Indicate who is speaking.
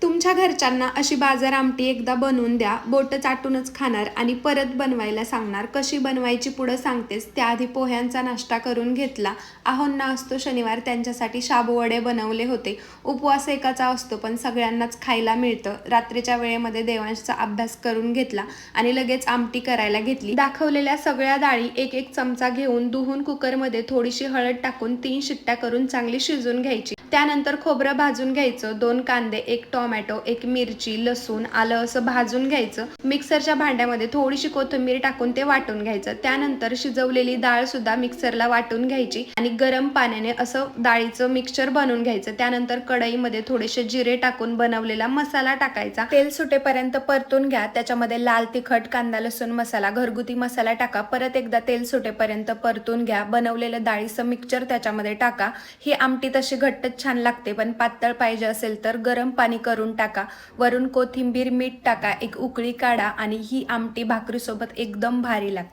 Speaker 1: तुमच्या घरच्यांना अशी बाजार आमटी एकदा बनवून द्या, बोटं चाटूनच खाणार आणि परत बनवायला सांगणार. कशी बनवायची पुढं सांगतेच. त्याआधी पोह्यांचा नाश्ता करून घेतला. आहोंना असतो शनिवार, त्यांच्यासाठी शाबू वडे बनवले होते. उपवास एकाचा असतो पण सगळ्यांनाच खायला मिळतं. रात्रीच्या वेळेमध्ये देवांशचा अभ्यास करून घेतला आणि लगेच आमटी करायला घेतली. दाखवलेल्या सगळ्या डाळी एक एक चमचा घेऊन धुवून कुकरमध्ये थोडीशी हळद टाकून 3 शिट्ट्या करून चांगली शिजून घ्यायची. त्यानंतर खोबरं भाजून घ्यायचं, 2 कांदे, 1 टोमॅटो, 1 मिरची, लसूण, आलं असं भाजून घ्यायचं. मिक्सरच्या भांड्यामध्ये थोडीशी कोथिंबीर टाकून ते वाटून घ्यायचं. त्यानंतर शिजवलेली डाळ सुद्धा मिक्सरला वाटून घ्यायची आणि गरम पाण्याने असं डाळीचं मिक्सचर बनवून घ्यायचं. त्यानंतर कढईमध्ये थोडेसे जिरे टाकून बनवलेला मसाला टाकायचा. तेल सुटेपर्यंत परतून घ्या. त्याच्यामध्ये लाल तिखट, कांदा, लसूण मसाला, घरगुती मसाला टाका. परत एकदा तेल सुटेपर्यंत परतून घ्या. बनवलेलं डाळीचं मिक्सचर त्याच्यामध्ये टाका. ही आमटी तशी घट्ट छान लागते, पण पातळ पाहिजे असेल तर गरम पाणी करून टाका. वरून कोथिंबीर, मीठ टाका, एक उकळी काढा आणि ही आमटी भाकरीसोबत एकदम भारी लागते.